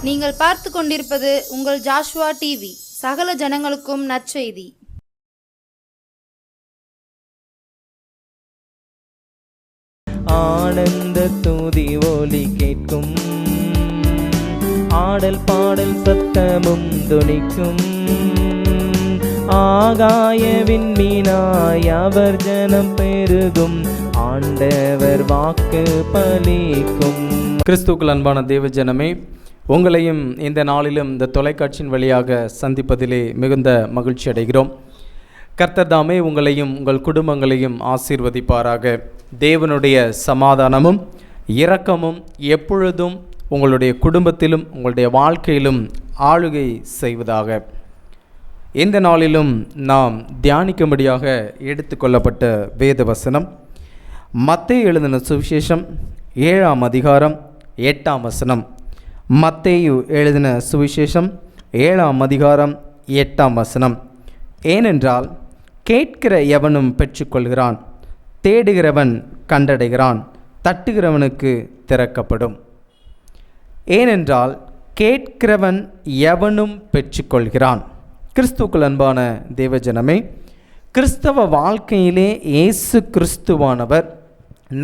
நீங்கள் பார்த்து கொண்டிருப்பது உங்கள் ஜாஷுவா டிவி. சகல ஜனங்களுக்கும் நற்செய்தி. ஆனந்த துதி ஒலி கேட்கும், ஆடல் பாடல் சத்தமும் துணிக்கும். ஆகாய விண்மீனாய் அவர் ஜனம் பெருகும், ஆண்டவர் வாக்கு பலிக்கும். கிறிஸ்துவுக்குள் அன்பான தேவ ஜனமே, உங்களையும் இந்த நாளிலும் இந்த தொலைக்காட்சியின் வழியாக சந்திப்பதிலே மிகுந்த மகிழ்ச்சி அடைகிறோம். கர்த்தர் தாமே உங்களையும் உங்கள் குடும்பங்களையும் ஆசீர்வதிப்பாராக. தேவனுடைய சமாதானமும் இரக்கமும் எப்பொழுதும் உங்களுடைய குடும்பத்திலும் உங்களுடைய வாழ்க்கையிலும் ஆளுகை செய்வதாக. இந்த நாளிலும் நாம் தியானிக்கும்படியாக எடுத்துக்கொள்ளப்பட்ட வேத வசனம் மத்தேயு எழுதின சுவிசேஷம் 7ஆம் அதிகாரம் 8ஆம் வசனம். மத்தேயு எழுதின சுவிசேஷம் 7ஆம் அதிகாரம் 8ஆம் வசனம். ஏனென்றால் கேட்கிற எவனும் பெற்றுக்கொள்கிறான், தேடுகிறவன் கண்டடைகிறான், தட்டுகிறவனுக்கு திறக்கப்படும். ஏனென்றால் கேட்கிறவன் எவனும் பெற்றுக்கொள்கிறான். கிறிஸ்துவுக்குள் அன்பான தேவஜனமே, கிறிஸ்தவ வாழ்க்கையிலே இயேசு கிறிஸ்துவானவர்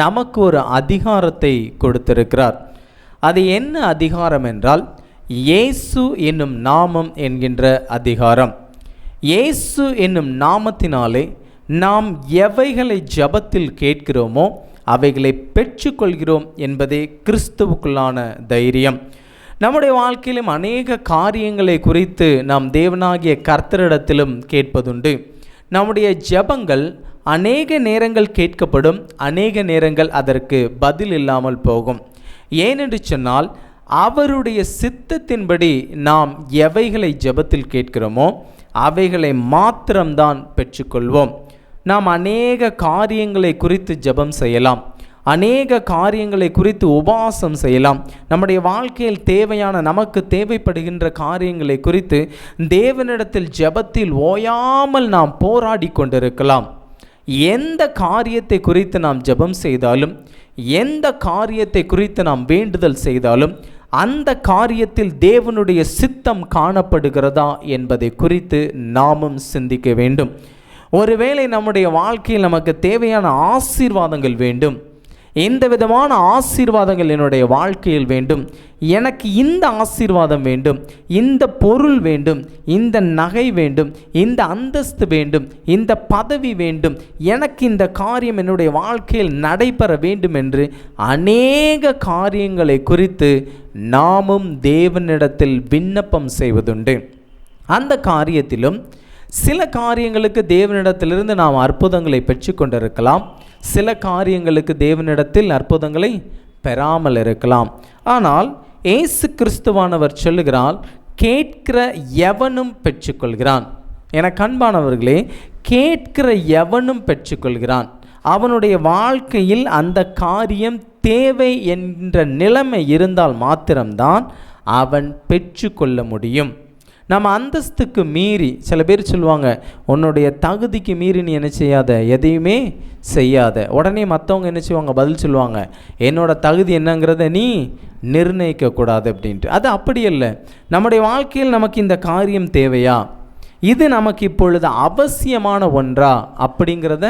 நமக்கு ஒரு அதிகாரத்தை கொடுத்திருக்கிறார். அது என்ன அதிகாரம் என்றால், இயேசு என்னும் நாமம் என்கின்ற அதிகாரம். இயேசு என்னும் நாமத்தினாலே நாம் எவைகளை ஜெபத்தில் கேட்கிறோமோ அவைகளை பெற்றுக்கொள்கிறோம் என்பதே கிறிஸ்துவுக்குள்ளான தைரியம். நம்முடைய வாழ்க்கையிலும் அநேக காரியங்களை குறித்து நாம் தேவனாகிய கர்த்தரிடத்திலும் கேட்பதுண்டு. நம்முடைய ஜெபங்கள் அநேக நேரங்கள் கேட்கப்படும், அநேக நேரங்கள் அதற்கு பதில் இல்லாமல் போகும். ஏனென்று சொன்னால், அவருடைய சித்தத்தின்படி நாம் எவைகளை ஜெபத்தில் கேட்கிறோமோ அவைகளை மாத்திரம்தான் பெற்றுக்கொள்வோம். நாம் அநேக காரியங்களை குறித்து ஜெபம் செய்யலாம், அநேக காரியங்களை குறித்து உபவாசம் செய்யலாம். நம்முடைய வாழ்க்கையில் தேவையான நமக்கு தேவைப்படுகின்ற காரியங்களை குறித்து தேவனிடத்தில் ஜெபத்தில் ஓயாமல் நாம் போராடி கொண்டிருக்கலாம். எந்த காரியத்தை குறித்து நாம் ஜெபம் செய்தாலும், எந்த காரியத்தை குறித்து நாம் வேண்டுதல் செய்தாலும், அந்த காரியத்தில் தேவனுடைய சித்தம் காணப்படுகிறதா என்பதை குறித்து நாமும் சிந்திக்க வேண்டும். ஒருவேளை நம்முடைய வாழ்க்கையில் நமக்கு தேவையான ஆசீர்வாதங்கள் வேண்டும், எந்த விதமான ஆசீர்வாதங்கள் என்னுடைய வாழ்க்கையில் வேண்டும், எனக்கு இந்த ஆசீர்வாதம் வேண்டும், இந்த பொருள் வேண்டும், இந்த நகை வேண்டும், இந்த அந்தஸ்து வேண்டும், இந்த பதவி வேண்டும், எனக்கு இந்த காரியம் என்னுடைய வாழ்க்கையில் நடைபெற வேண்டும் என்று அநேக காரியங்களை குறித்து நாமும் தேவனிடத்தில் விண்ணப்பம் செய்வதுண்டு. அந்த காரியத்திலும் சில காரியங்களுக்கு தேவனிடத்திலிருந்து நாம் அற்புதங்களை பெற்றுக்கொண்டிருக்கலாம், சில காரியங்களுக்கு தேவனிடத்தில் அற்புதங்களை பெறாமல் இருக்கலாம். ஆனால் இயேசு கிறிஸ்துவானவர் சொல்லுகிறார், கேட்கிற எவனும் பெற்றுக்கொள்கிறான். என அன்பானவர்களே, கேட்கிற எவனும் பெற்றுக்கொள்கிறான். அவனுடைய வாழ்க்கையில் அந்த காரியம் தேவை என்ற நிலைமை இருந்தால் மாத்திரம்தான் அவன் பெற்றுக்கொள்ள முடியும். நம்ம அந்தஸ்துக்கு மீறி, சில பேர் சொல்லுவாங்க, உன்னுடைய தகுதிக்கு மீறி நீ என்ன செய்யாத, எதையுமே செய்யாத. உடனே மற்றவங்க என்ன செய்வாங்க, பதில் சொல்லுவாங்க, என்னோட தகுதி என்னங்கிறத நீ நிர்ணயிக்கக்கூடாது அப்படின்ட்டு. அது அப்படி இல்லை. நம்முடைய வாழ்க்கையில் நமக்கு இந்த காரியம் தேவையா, இது நமக்கு இப்பொழுது அவசியமான ஒன்றா அப்படிங்கிறத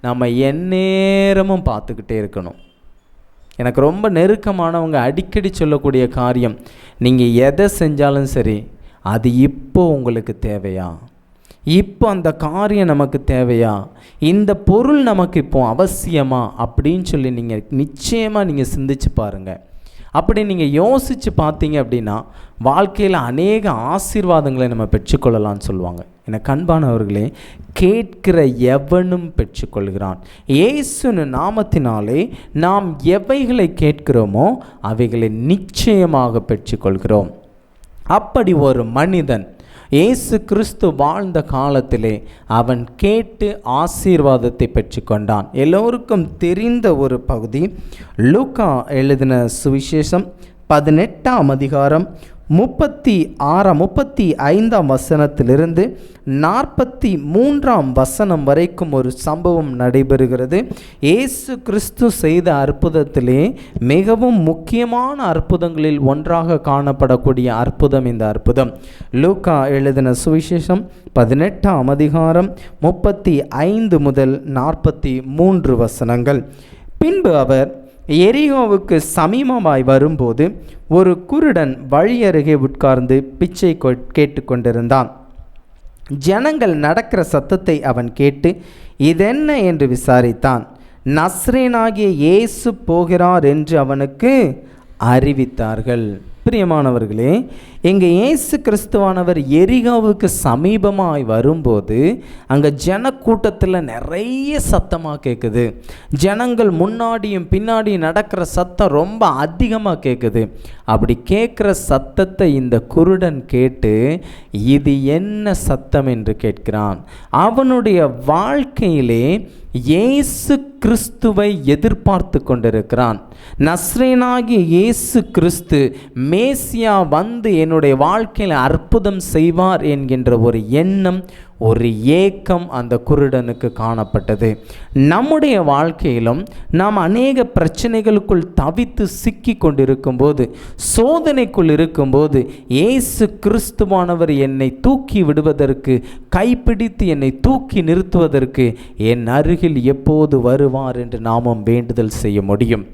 நம்ம எந்நேரமும் பார்த்துக்கிட்டே இருக்கணும். எனக்கு ரொம்ப நெருக்கமானவங்க அடிக்கடி சொல்லக்கூடிய காரியம், நீங்கள் எதை செஞ்சாலும் சரி, அது இப்போ உங்களுக்கு தேவையா, இப்போ அந்த காரியம் நமக்கு தேவையா, இந்த பொருள் நமக்கு இப்போ அவசியமா அப்படின்னு சொல்லி நீங்கள் நிச்சயமாக நீங்கள் சிந்திச்சு பாருங்கள். அப்படி நீங்கள் யோசித்து பார்த்தீங்க அப்படின்னா வாழ்க்கையில் அநேக ஆசீர்வாதங்களை நம்ம பெற்றுக்கொள்ளலான்னு சொல்லுவாங்க. எனக்கு அன்பானவர்களே, கேட்கிற எவனும் பெற்றுக்கொள்கிறான். இயேசு நாமத்தினாலே நாம் எவைகளை கேட்கிறோமோ அவைகளை நிச்சயமாக பெற்றுக்கொள்கிறோம். அப்படி ஒரு மனிதன் இயேசு கிறிஸ்து வாழ்ந்த காலத்திலே அவன் கேட்டு ஆசீர்வாதத்தை பெற்றுக்கொண்டான். எல்லோருக்கும் தெரிந்த ஒரு பகுதி, லூக்கா எழுதின சுவிசேஷம் 18ஆம் அதிகாரம் 35 வசனத்திலிருந்து 43 வரைக்கும் ஒரு சம்பவம் நடைபெறுகிறது. இயேசு கிறிஸ்து செய்த அற்புதத்திலே மிகவும் முக்கியமான அற்புதங்களில் ஒன்றாக காணப்படக்கூடிய அற்புதம் இந்த அற்புதம். லூக்கா எழுதின சுவிசேஷம் 18ஆம் அதிகாரம் 35 முதல் 43 வசனங்கள். பின்பு அவர் எரிகோவுக்கு சமீபமாய் வரும்போது ஒரு குருடன் வழி அருகே உட்கார்ந்து பிச்சை கேட்டுக்கொண்டிருந்தான். ஜனங்கள் நடக்கிற சத்தத்தை அவன் கேட்டு இதென்ன என்று விசாரித்தான். நஸ்ரேனாகிய இயேசு போகிறார் என்று அவனுக்கு அறிவித்தார்கள். பிரியமானவர்களே, இங்கே இயேசு கிறிஸ்துவானவர் எரிகோவுக்கு சமீபமாய் வரும்போது அங்கே ஜனக்கூட்டத்தில் நிறைய சத்தமாக கேட்குது. ஜனங்கள் முன்னாடியும் பின்னாடியும் நடக்கிற சத்தம் ரொம்ப அதிகமாக கேட்குது. அப்படி கேட்குற சத்தத்தை இந்த குருடன் கேட்டு இது என்ன சத்தம் என்று கேட்கிறான். அவனுடைய வாழ்க்கையிலே இயேசு கிறிஸ்துவை எதிர்பார்த்து கொண்டிருக்கிறான். நஸ்ரேனாகிய இயேசு கிறிஸ்து மேசியா வந்து என்னுடைய வாழ்க்கையில் அற்புதம் செய்வார் என்கின்ற ஒரு எண்ணம், ஒரு ஏக்கம் அந்த குருடனுக்கு காணப்பட்டது. நம்முடைய வாழ்க்கையிலும் நாம் அநேக பிரச்சனைகளுக்குள் தவித்து சிக்கி கொண்டிருக்கும்போது, சோதனைக்குள் இருக்கும்போது, இயேசு கிறிஸ்துவானவர் என்னை தூக்கி விடுவதற்கு, கைப்பிடித்து என்னை தூக்கி நிறுத்துவதற்கு என் அருகில் எப்போது வருவார் என்று நாமும் வேண்டுதல் செய்ய முடியும்.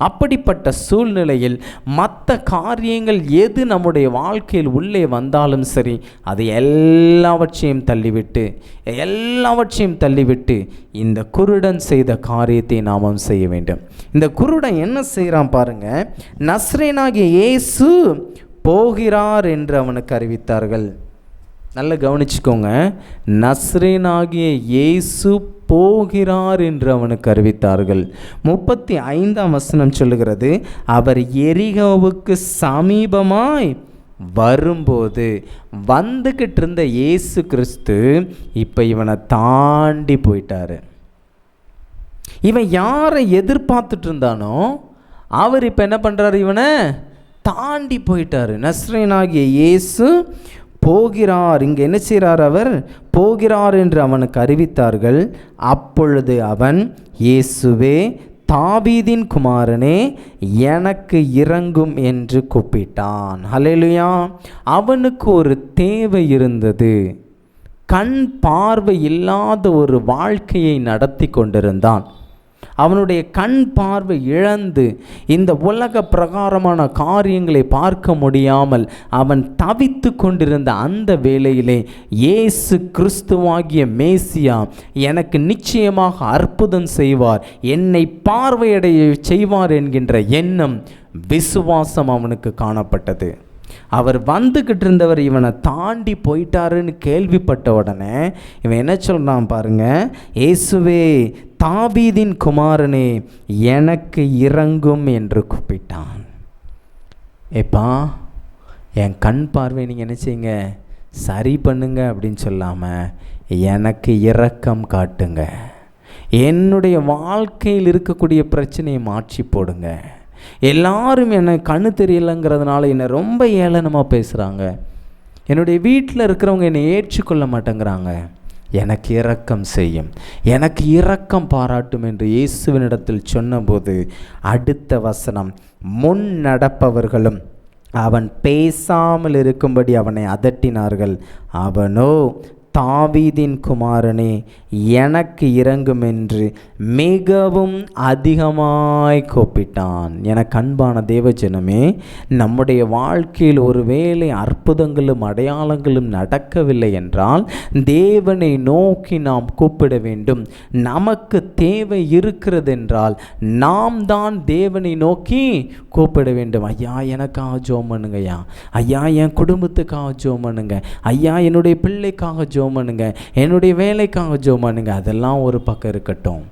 அப்படிப்பட்ட சூழ்நிலையில் மற்ற காரியங்கள் எது நம்முடைய வாழ்க்கையில் உள்ளே வந்தாலும் சரி, அது எல்லாவற்றையும் தள்ளிவிட்டு இந்த குருடன் செய்த காரியத்தை நாமும் செய்ய வேண்டும். இந்த குருடன் என்ன செய்கிறான் பாருங்க. நஸ்ரேனாகிய இயேசு போகிறார் என்று அவனுக்கு அறிவித்தார்கள். நல்லா கவனிச்சுக்கோங்க. நஸ்ரேனாகிய இயேசு போகிறார் என்று அவனுக்கு அறிவித்தார்கள். 35ஆம் வசனம் சொல்லுகிறது, அவர் எரிகோவுக்கு சமீபமாய் வரும்போது, வந்துக்கிட்டு இருந்த இயேசு கிறிஸ்து இப்போ இவனை தாண்டி போயிட்டாரு. இவன் யாரை எதிர்பார்த்துட்டு இருந்தானோ அவர் இப்போ என்ன பண்ணுறாரு, இவனை தாண்டி போயிட்டாரு. நஸ்ரேனாகிய இயேசு போகிறார். இங்கே என்ன செய்கிறார், அவர் போகிறார் என்று அவனுக்கு அறிவித்தார்கள். அப்பொழுது அவன், இயேசுவே தாவீதின் குமாரனே எனக்கு இரங்கும் என்று கூப்பிட்டான். ஹல்லேலூயா. அவனுக்கு ஒரு தேவை இருந்தது. கண் பார்வை இல்லாத ஒரு வாழ்க்கையை நடத்தி கொண்டிருந்தான். அவனுடைய கண் பார்வை இழந்து இந்த உலக பிரகாரமான காரியங்களை பார்க்க முடியாமல் அவன் தவித்து கொண்டிருந்த அந்த வேளையிலே இயேசு கிறிஸ்துவாகிய மேசியா எனக்கு நிச்சயமாக அற்புதம் செய்வார், என்னை பார்வையடைய செய்வார் என்கின்ற எண்ணம், விசுவாசம் அவனுக்கு காணப்பட்டது. அவர் வந்துக்கிட்டு இருந்தவர் இவனை தாண்டி போயிட்டாருன்னு கேள்விப்பட்ட உடனே இவன் என்ன சொல்கிறான் பாருங்க, இயேசுவே தாவீதின் குமாரனே எனக்கு இரங்கும் என்று கூப்பிட்டான். ஏப்பா, என் கண் பார்வை நீங்கள் என்ன செய்யுங்க, சரி பண்ணுங்க அப்படின்னு சொல்லாமல் எனக்கு இரக்கம் காட்டுங்க, என்னுடைய வாழ்க்கையில் இருக்கக்கூடிய பிரச்சனையை மாற்றி போடுங்க. எல்லாரும் என்னை கண்ணு தெரியலைங்கிறதுனால என்னை ரொம்ப ஏளனமாக பேசுகிறாங்க. என்னுடைய வீட்டில் இருக்கிறவங்க என்னை ஏற்றுக்கொள்ள மாட்டேங்கிறாங்க. எனக்கு இரக்கம் செய்யும், எனக்கு இரக்கம் பாராட்டும் என்று இயேசுவினிடத்தில் சொன்னபோது அடுத்த வசனம், முன் நடப்பவர்களும் அவன் பேசாமல் இருக்கும்படி அவனை அதட்டினார்கள். அவனோ தாவீதின் குமாரனே எனக்கு இரங்கும் என்று மிகவும் அதிகமாய் கூப்பிட்டான். எனக்கு அன்பான தேவஜனமே, நம்முடைய வாழ்க்கையில் ஒருவேளை அற்புதங்களும் அடையாளங்களும் நடக்கவில்லை என்றால் தேவனை நோக்கி நாம் கூப்பிட வேண்டும். நமக்கு தேவை இருக்கிறது என்றால் நாம் தான் தேவனை நோக்கி கூப்பிட வேண்டும். ஐயா எனக்காக ஜெபம் பண்ணுங்கய்யா, ஐயா என் குடும்பத்துக்காக ஜெபம் பண்ணுங்க, ஐயா என்னுடைய பிள்ளைக்காக ஜெபம் பண்ணுங்க, என்னுடைய வேலைக்காக ஜெபம் பண்ணுங்க. அதெல்லாம் ஒரு பக்கம் இருக்கட்டும்.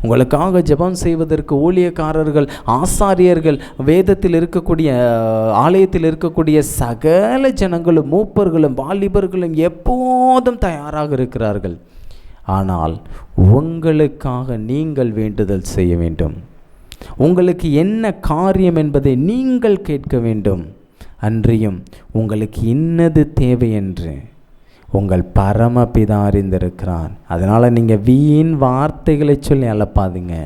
உங்களுக்காக ஜெபம் செய்வதற்கு ஊழியக்காரர்கள், ஆசாரியர்கள், வேதத்தில் இருக்கக்கூடிய ஆலயத்தில் இருக்கக்கூடிய சகல ஜனங்களும், மூப்பர்களும், வாலிபர்களும் எப்போதும் தயாராக இருக்கிறார்கள். ஆனால் உங்களுக்காக நீங்கள் வேண்டுதல் செய்ய வேண்டும். உங்களுக்கு என்ன காரியம் என்பதை நீங்கள் கேட்க வேண்டும். அன்றியும் உங்களுக்கு இன்னது தேவை என்று உங்கள் பரமபிதா அறிந்திருக்கிறார். அதனால் நீங்கள் வீண் வார்த்தைகளை சொல்லி அலப்பாதீங்க.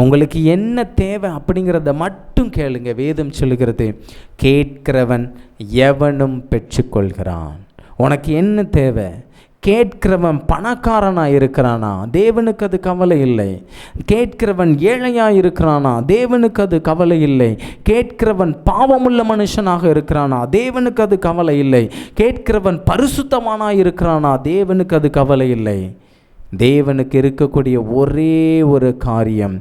உங்களுக்கு என்ன தேவை அப்படிங்கிறத மட்டும் கேளுங்க. வேதம் சொல்லுகிறது, கேட்கிறவன் எவனும் பெற்றுக்கொள்கிறான். உனக்கு என்ன தேவை? கேட்கிறவன் பணக்காரனாக இருக்கிறானா? தேவனுக்கு அது கவலை இல்லை. கேட்கிறவன் ஏழையாக இருக்கிறானா? தேவனுக்கு அது கவலை இல்லை. கேட்கிறவன் பாவமுள்ள மனுஷனாக இருக்கிறானா? தேவனுக்கு அது கவலை இல்லை. கேட்கிறவன் பரிசுத்தமானாக இருக்கிறானா? தேவனுக்கு அது கவலை இல்லை. தேவனுக்கு இருக்கக்கூடிய ஒரே ஒரு காரியம்,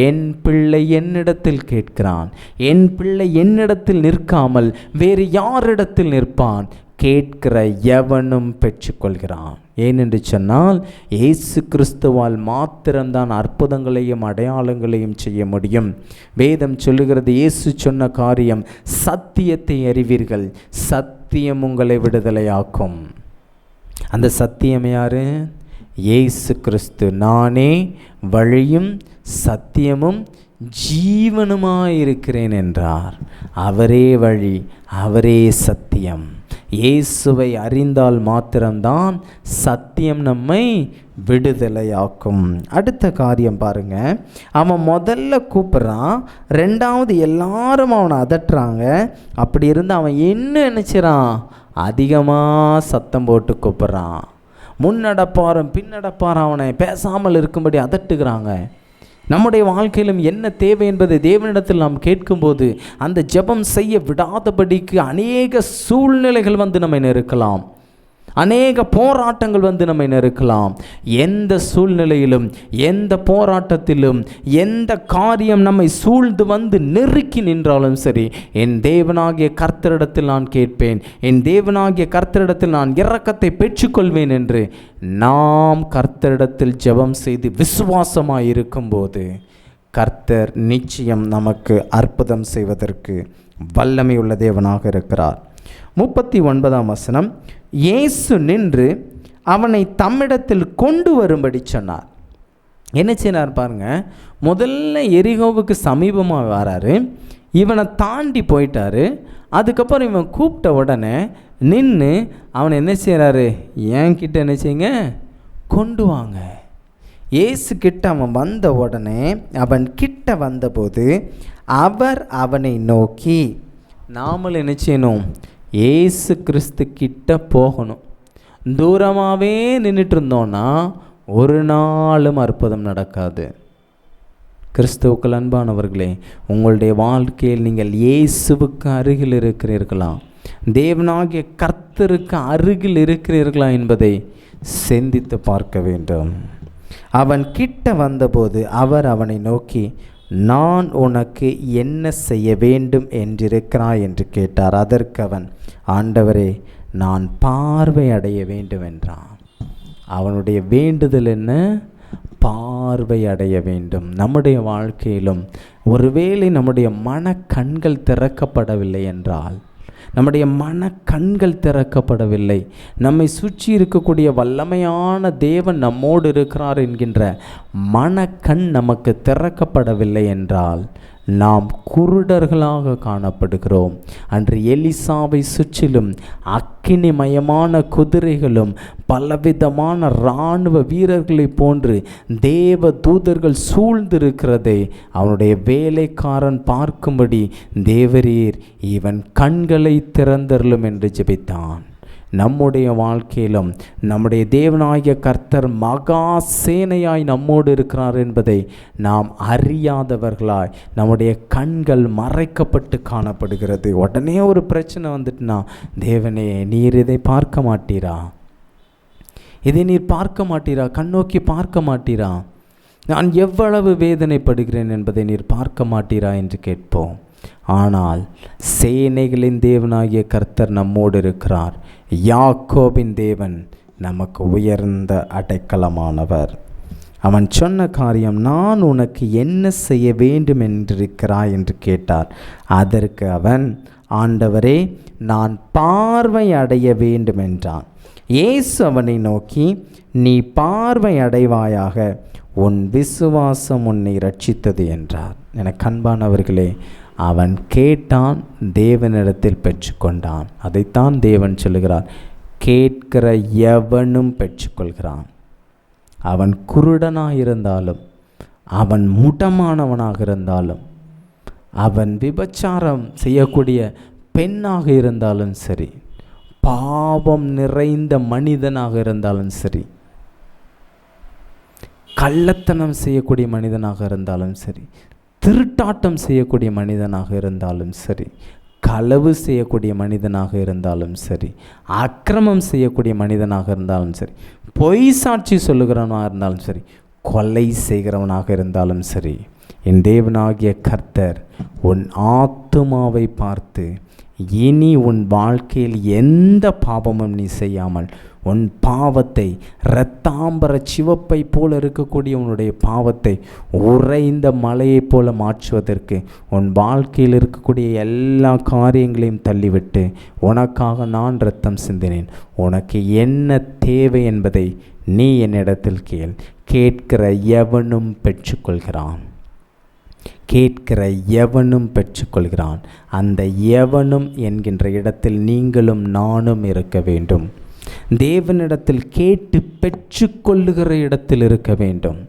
என் பிள்ளை என்னிடத்தில் கேட்கிறான். என் பிள்ளை என்னிடத்தில் நிற்காமல் வேறு யாரிடத்தில் நிற்பான்? கேட்கிற எவனும் பெற்றுக்கொள்கிறான். ஏனென்று சொன்னால், இயேசு கிறிஸ்துவால் மாத்திரம்தான் அற்புதங்களையும் அடையாளங்களையும் செய்ய முடியும். வேதம் சொல்லுகிறது, இயேசு சொன்ன காரியம், சத்தியத்தை அறிவீர்கள், சத்தியம் உங்களை விடுதலையாக்கும். அந்த சத்தியம் யாரு? இயேசு கிறிஸ்து. நானே வழியும் சத்தியமும் ஜீவனுமாயிருக்கிறேன் என்றார். அவரே வழி, அவரே சத்தியம். இயேசுவை அறிந்தால் மாத்திரம்தான் சத்தியம் நம்மை விடுதலையாக்கும். அடுத்த காரியம் பாருங்க, அவன் முதல்ல கூப்பிட்றான், ரெண்டாவது எல்லாரும் அவனை அதட்டுறாங்க. அப்படி இருந்து அவன் என்ன நினச்சிறான்? அதிகமாக சத்தம் போட்டு கூப்பிட்றான். முன்னடப்பாரும் பின்னடப்பாரும் அவனை பேசாமல் இருக்கும்படி அதட்டுகிறாங்க. நம்முடைய வாழ்க்கையிலும் என்ன தேவை என்பதை தேவனிடத்தில் நாம் கேட்கும்போது அந்த ஜெபம் செய்ய விடாதபடிக்கு அநேக சூழ்நிலைகள் வந்து நம்மை நெருக்கலாம். அநேக போராட்டங்கள் வந்து நம்மை நெருக்கலாம். எந்த சூழ்நிலையிலும், எந்த போராட்டத்திலும், எந்த காரியம் நம்மை சூழ்ந்து வந்து நெருக்கி நின்றாலும் சரி, என் தேவனாகிய கர்த்தரிடத்தில் நான் கேட்பேன், என் தேவனாகிய கர்த்தரிடத்தில் நான் இரக்கத்தை பெற்றுக்கொள்வேன் என்று நாம் கர்த்தரிடத்தில் ஜெபம் செய்து விசுவாசமாய் இருக்கும்போது கர்த்தர் நிச்சயம் நமக்கு அற்புதம் செய்வதற்கு வல்லமை உள்ள தேவனாக இருக்கிறார். 39ஆம் வசனம், இயேசு நின்று அவனை தம்மிடத்தில் கொண்டு வரும்படி சொன்னார். என்ன செய்யறார் பாருங்க, முதல்ல எரிகோவுக்கு சமீபமாக வராரு, இவனை தாண்டி போயிட்டாரு. அதுக்கப்புறம் இவன் கூப்பிட்ட உடனே நின்று அவனை என்ன செய்கிறாரு? என்கிட்ட என்ன செய்யுங்க, கொண்டு வாங்க. இயேசு கிட்ட அவன் வந்த உடனே, அவன் கிட்ட வந்தபோது அவர் அவனை நோக்கி, நாமளும் என்ன செய்யணும்? இயேசு கிறிஸ்து கிட்ட போகணும். தூரமாகவே நின்றுட்டு இருந்தோன்னா ஒரு நாளும் அற்புதம் நடக்காது. கிறிஸ்துவுக்குள் அன்பானவர்களே, உங்களுடைய வாழ்க்கையில் நீங்கள் இயேசுவுக்கு அருகில் இருக்கிறீர்களா? தேவனாகிய கர்த்தருக்கு அருகில் இருக்கிறீர்களா என்பதை சிந்தித்து பார்க்க வேண்டும். அவன் கிட்ட வந்தபோது அவர் அவனை நோக்கி, நான் உனக்கு என்ன செய்ய வேண்டும் என்றிருக்கிறாய் என்று கேட்டார். அதற்கு அவன், ஆண்டவரே, நான் பார்வை அடைய வேண்டும் என்றான். அவனுடைய வேண்டுதல் என்ன? பார்வை அடைய வேண்டும். நம்முடைய வாழ்க்கையிலும் ஒருவேளை நம்முடைய மனக்கண்கள் திறக்கப்படவில்லை என்றால், நம்முடைய மனக்கண்கள் திறக்கப்படவில்லை, நம்மை சுற்றி இருக்கக்கூடிய வல்லமையான தேவன் நம்மோடு இருக்கிறார் என்கின்ற மனக்கண் நமக்கு திறக்கப்படவில்லை என்றால் நாம் குருடர்களாக காணப்படுகிறோம். அன்று எலிசாவை சுற்றிலும் அக்கினிமயமான குதிரைகளும் பலவிதமான இராணுவ வீரர்களை போன்று தேவ தூதர்கள் சூழ்ந்திருக்கிறதை அவனுடைய வேலைக்காரன் பார்க்கும்படி, தேவரீர் இவன் கண்களை திறந்தருளும் என்று ஜெபித்தான். நம்முடைய வாழ்க்கையிலும் நம்முடைய தேவனாகிய கர்த்தர் மகா சேனையாய் நம்மோடு இருக்கிறார் என்பதை நாம் அறியாதவர்களாய் நம்முடைய கண்கள் மறைக்கப்பட்டு காணப்படுகிறது. உடனே ஒரு பிரச்சனை வந்துட்டுனா, தேவனே நீர் இதை பார்க்க மாட்டீரா? இதை நீர் பார்க்க மாட்டீரா? கண்ணோக்கி பார்க்க மாட்டீரா? நான் எவ்வளவு வேதனைப்படுகிறேன் என்பதை நீர் பார்க்க மாட்டீரா என்று கேட்போம். ஆனால் சேனைகளின் தேவனாகிய கர்த்தர் நம்மோடு இருக்கிறார். யாக்கோபின் தேவன் நமக்கு உயர்ந்த அடைக்கலமானவர். அவன் சொன்ன காரியம், நான் உனக்கு என்ன செய்ய வேண்டும் என்றிருக்கிறாய் என்று கேட்டார். அதற்கு அவன், ஆண்டவரே, நான் பார்வை அடைய வேண்டும் என்றான். இயேசு அவனை நோக்கி, நீ பார்வை அடைவாயாக, உன் விசுவாசம் உன்னை ரட்சித்தது என்றார். எனக்கு அன்பானவர்களே, அவன் கேட்டான், தேவனிடத்தில் பெற்றுக்கொண்டான். அதைத்தான் தேவன் சொல்லுகிறார், கேட்கிற எவனும் பெற்றுக்கொள்கிறான். அவன் குருடனாக இருந்தாலும், அவன் முடமானவனாக இருந்தாலும், அவன் விபச்சாரம் செய்யக்கூடிய பெண்ணாக இருந்தாலும் சரி, பாவம் நிறைந்த மனிதனாக இருந்தாலும் சரி, கள்ளத்தனம் செய்யக்கூடிய மனிதனாக இருந்தாலும் சரி, திருட்டாட்டம் செய்யக்கூடிய மனிதனாக இருந்தாலும் சரி, களவு செய்யக்கூடிய மனிதனாக இருந்தாலும் சரி, அக்கிரமம் செய்யக்கூடிய மனிதனாக இருந்தாலும் சரி, பொய் சாட்சி சொல்லுகிறவனாக இருந்தாலும் சரி, கொலை செய்கிறவனாக இருந்தாலும் சரி, என் தேவனாகிய கர்த்தர் உன் ஆத்துமாவை பார்த்து, இனி உன் வாழ்க்கையில் எந்த பாவமும் நீ செய்யாமல் உன் பாவத்தை இரத்தாம்பர சிவப்பை போல இருக்கக்கூடிய உன்னுடைய பாவத்தை உறைந்த மலையைப் போல மாற்றுவதற்கு உன் வாழ்க்கையில் இருக்கக்கூடிய எல்லா காரியங்களையும் தள்ளிவிட்டு உனக்காக நான் இரத்தம் சிந்தினேன், உனக்கு என்ன தேவை என்பதை நீ என்னிடத்தில் கேள். கேட்கிற எவனும் பெற்றுக்கொள்கிறான். கேட்கிற எவனும் பெற்றுக்கொள்கிறான். அந்த எவனும் என்கின்ற இடத்தில் நீங்களும் நானும் இருக்க வேண்டும். தேவனிடத்தில் கேட்டு பெற்றுக்கொள்ளுகிற இடத்தில் இருக்க வேண்டும்.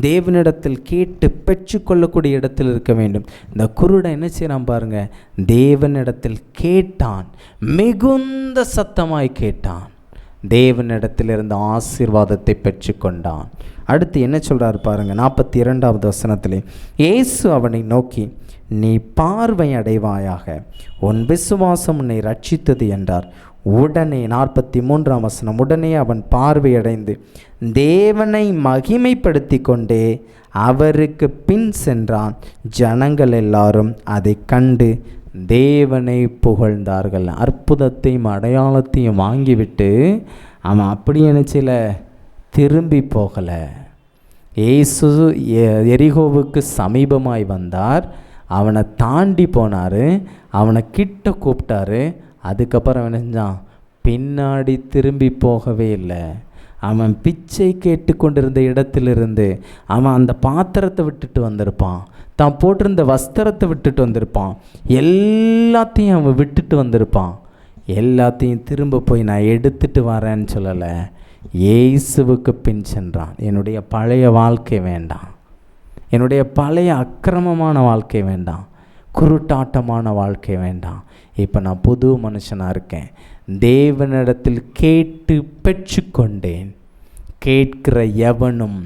தேவனிடத்தில் கேட்டு பெற்றுக்கொள்ளக்கூடிய இடத்தில் இருக்க வேண்டும். இந்த குருடன் என்ன செய்யறான் பாருங்க, தேவனிடத்தில் கேட்டான், மிகுந்த சத்தமாய் கேட்டான், தேவனிடத்திலிருந்து ஆசீர்வாதத்தை பெற்றுக்கொண்டான். அடுத்து என்ன சொல்றாரு பாருங்க, 42வது வசனத்திலே, இயேசு அவனை நோக்கி, நீ பார்வை அடைவாயாக, உன் விசுவாசம் உன்னை ரட்சித்தது என்றார். உடனே 43ஆம் வசனம், உடனே அவன் பார்வையடைந்து தேவனை மகிமைப்படுத்தி கொண்டே அவருக்கு பின் சென்றான். ஜனங்கள் எல்லாரும் அதை கண்டு தேவனை புகழ்ந்தார்கள். அற்புதத்தையும் அடையாளத்தையும் வாங்கிவிட்டு அவன் அப்படி நினைச்சில திரும்பி போகலை. இயேசு எரிகோவுக்கு சமீபமாய் வந்தார், அவனை தாண்டி போனார், அவனை கிட்ட கூப்பிட்டாரு. அதுக்கப்புறம் என்ன செஞ்சான், பின்னாடி திரும்பி போகவே இல்லை. அவன் பிச்சை கேட்டு கொண்டிருந்த இடத்திலிருந்து அவன் அந்த பாத்திரத்தை விட்டுட்டு வந்திருப்பான், தான் போட்டிருந்த வஸ்திரத்தை விட்டுட்டு வந்திருப்பான், எல்லாத்தையும் அவன் விட்டுட்டு வந்திருப்பான். எல்லாத்தையும் திரும்ப போய் நான் எடுத்துட்டு வரேன்னு சொல்லலை, இயேசுவுக்கு பின் சென்றான். என்னுடைய பழைய வாழ்க்கை வேண்டாம், என்னுடைய பழைய அக்கிரமமான வாழ்க்கை வேண்டாம், குருட்டாட்டமான வாழ்க்கை வேண்டாம். இப்போ நான் புது மனுஷனாக இருக்கேன். தேவனிடத்தில் கேட்டு பெற்றுக்கொண்டேன். கேட்கிற எவனும்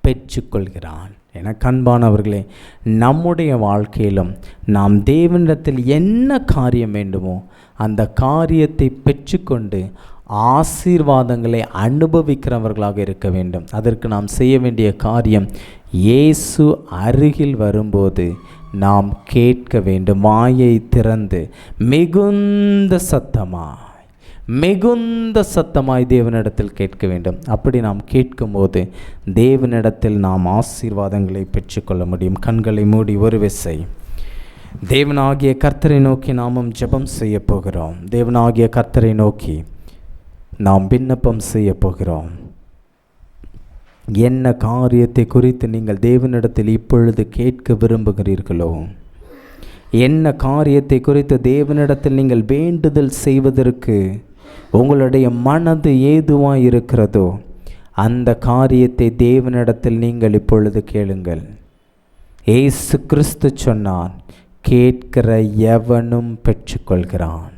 பெற்றுக்கொள்கிறான். எனக்கு அன்பானவர்களே, நம்முடைய வாழ்க்கையிலும் நாம் தேவனிடத்தில் என்ன காரியம் வேண்டுமோ அந்த காரியத்தை பெற்றுக்கொண்டு ஆசீர்வாதங்களை அனுபவிக்கிறவர்களாக இருக்க வேண்டும். அதற்கு நாம் செய்ய வேண்டிய காரியம், இயேசு அருகில் வரும்போது நாம் கேட்க வேண்டும். வாயை திறந்து மிகுந்த சத்தமாய் தேவனிடத்தில் கேட்க வேண்டும். அப்படி நாம் கேட்கும்போது தேவனிடத்தில் நாம் ஆசீர்வாதங்களை பெற்றுக்கொள்ள முடியும். கண்களை மூடி ஒரு விசை தேவனாகிய கர்த்தரை நோக்கி நாமும் ஜெபம் செய்ய போகிறோம். தேவனாகிய கர்த்தரை நோக்கி நாம் விண்ணப்பம் செய்ய போகிறோம். என்ன காரியத்தை குறித்து நீங்கள் தேவனிடத்தில் இப்பொழுது கேட்க விரும்புகிறீர்களோ, என்ன காரியத்தை குறித்து தேவனிடத்தில் நீங்கள் வேண்டுதல் செய்வதற்கு உங்களுடைய மனது ஏதுவாக இருக்கிறதோ அந்த காரியத்தை தேவனிடத்தில் நீங்கள் இப்பொழுது கேளுங்கள். இயேசு கிறிஸ்து சொன்னான், கேட்கிற எவனும் பெற்றுக்கொள்கிறான்.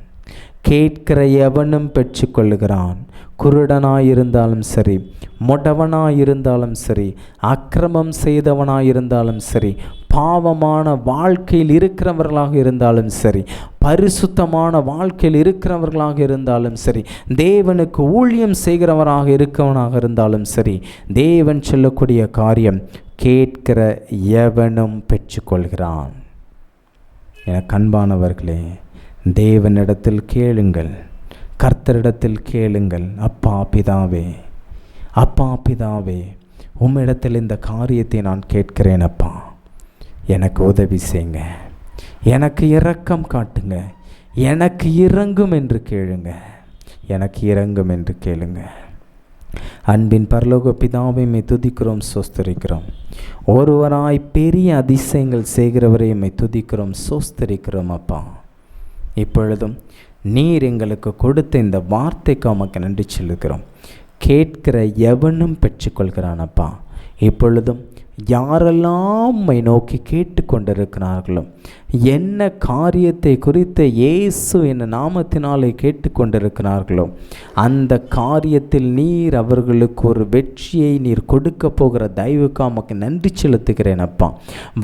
கேட்கிற எவனும் பெற்றுக்கொள்கிறான். குருடனாயிருந்தாலும் சரி, மொடவனாயிருந்தாலும் சரி, அக்கிரமம் செய்தவனாயிருந்தாலும் சரி, பாவமான வாழ்க்கையில் இருக்கிறவர்களாக இருந்தாலும் சரி, பரிசுத்தமான வாழ்க்கையில் இருக்கிறவர்களாக இருந்தாலும் சரி, தேவனுக்கு ஊழியம் செய்கிறவராக இருக்கவனாக இருந்தாலும் சரி, தேவன் சொல்லக்கூடிய காரியம், கேட்கிற எவனும் பெற்றுக்கொள்கிறான். எனக்கு அன்பானவர்களே, தேவனிடத்தில் கேளுங்கள், கர்த்தரிடத்தில் கேளுங்கள். அப்பா பிதாவே, உம்மிடத்தில் இந்த காரியத்தை நான் கேட்கிறேன். அப்பா, எனக்கு உதவி செய்யுங்க, எனக்கு இரக்கம் காட்டுங்க, எனக்கு இறங்கும் என்று கேளுங்க, எனக்கு இறங்கும் என்று கேளுங்க. அன்பின் பரலோக பிதாவை மை துதிக்கிறோம், சோஸ்தரிக்கிறோம். ஒருவராய் பெரிய அதிசயங்கள் செய்கிறவரை மை துதிக்கிறோம், சோஸ்தரிக்கிறோம். அப்பா, இப்பொழுதும் நீர் எங்களுக்கு கொடுத்த இந்த வார்த்தைக்கு உமக்கு நன்றி சொல்லுகிறோம். கேட்கிற எவனும் பெற்றுக்கொள்கிறான். அப்பா, இப்பொழுதும் யாரெல்லாம் உம்மை நோக்கி கேட்டுக்கொண்டிருக்கிறார்களோ, என்ன காரியத்தை குறித்து இயேசு என் நாமத்தினாலே கேட்டுக்கொண்டிருக்கிறார்களோ, அந்த காரியத்தில் நீர் அவர்களுக்கு ஒரு வெற்றியை நீர் கொடுக்க போகிற தயவுக்கு உமக்கு நன்றி செலுத்துகிறேன். அப்பா,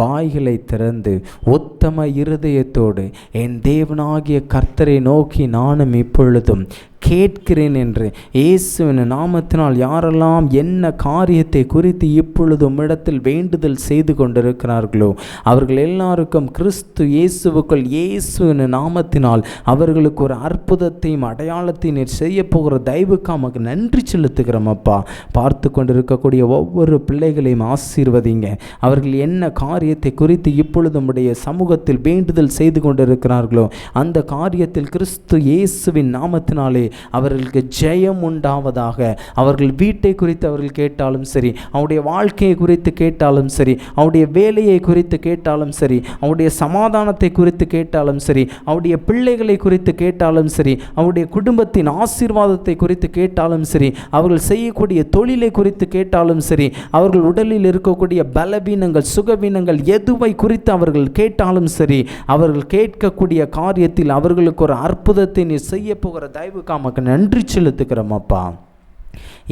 வாய்களை திறந்து உத்தம இருதயத்தோடு என் தேவனாகிய கர்த்தரை நோக்கி நானும் இப்பொழுதும் கேட்கிறேன் என்று இயேசுவின் நாமத்தினால் யாரெல்லாம் என்ன காரியத்தை குறித்து இப்பொழுது உம்மிடத்தில் வேண்டுதல் செய்து கொண்டிருக்கிறார்களோ, அவர்கள் எல்லாருக்கும் கிறிஸ்து இயேசுவுக்குள் இயேசுவின் நாமத்தினால் அவர்களுக்கு ஒரு அற்புதத்தையும் அடையாளத்தையும் நீர் செய்ய போகிற தயவுக்கு நமக்கு நன்றி செலுத்துகிறோம். அப்பா, பார்த்து கொண்டிருக்கக்கூடிய ஒவ்வொரு பிள்ளைகளையும் ஆசீர்வதிங்க. அவர்கள் என்ன காரியத்தை குறித்து இப்பொழுது நம்முடைய சமூகத்தில் வேண்டுதல் செய்து கொண்டிருக்கிறார்களோ, அந்த காரியத்தில் கிறிஸ்து இயேசுவின் நாமத்தினாலே அவர்களுக்கு ஜெயம் உண்டாவதாக. அவர்கள் வீட்டை குறித்து அவர்கள் கேட்டாலும் சரி, அவருடைய வாழ்க்கையை குறித்து கேட்டாலும் சரி, அவருடைய வேலையை குறித்து கேட்டாலும் சரி, அவருடைய சமாதானத்தை குறித்து கேட்டாலும் சரி, அவருடைய பிள்ளைகளை குறித்து கேட்டாலும் சரி, அவருடைய குடும்பத்தின் ஆசீர்வாதத்தை குறித்து கேட்டாலும் சரி, அவர்கள் செய்யக்கூடிய தொழிலை குறித்து கேட்டாலும் சரி, அவர்கள் உடலில் இருக்கக்கூடிய பலவீனங்கள் சுகவீனங்கள் எதுவை குறித்து அவர்கள் கேட்டாலும் சரி, அவர்கள் கேட்கக்கூடிய காரியத்தில் அவர்களுக்கு ஒரு அற்புதத்தை நீ செய்ய போகிற தயவுக்கு நமக்கு நன்றி செலுத்துகிறோம். அப்பா,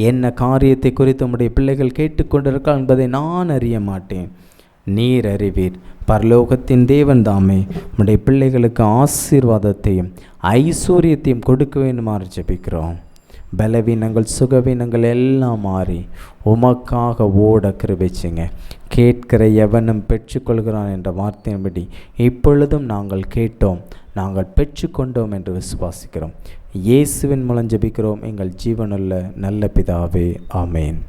என்ன காரியத்தை குறித்து உம்முடைய பிள்ளைகள் கேட்டுக்கொண்டிருக்கார் என்பதை நான் அறிய மாட்டேன், நீர் அறிவீர். பரலோகத்தின் தேவன் தாமே உம்முடைய பிள்ளைகளுக்கு ஆசீர்வாதத்தையும் ஐஸ்வர்யத்தையும் கொடுக்க வேண்டுமாறு ஜெபிக்கிறோம். பலவீனங்கள் சுகவீனங்கள் எல்லாம் மாறி உமக்காக ஓட கிருபைச்சுங்க. கேட்கிற எவனும் பெற்றுக்கொள்கிறான் என்ற வார்த்தையின்படி இப்பொழுதும் நாங்கள் கேட்டோம், நாங்கள் பெற்றுக்கொண்டோம் என்று விசுவாசிக்கிறோம். இயேசுவின் மூலம் ஜெபிக்கிறோம் எங்கள் ஜீவனுள்ள நல்ல பிதாவே, ஆமேன்.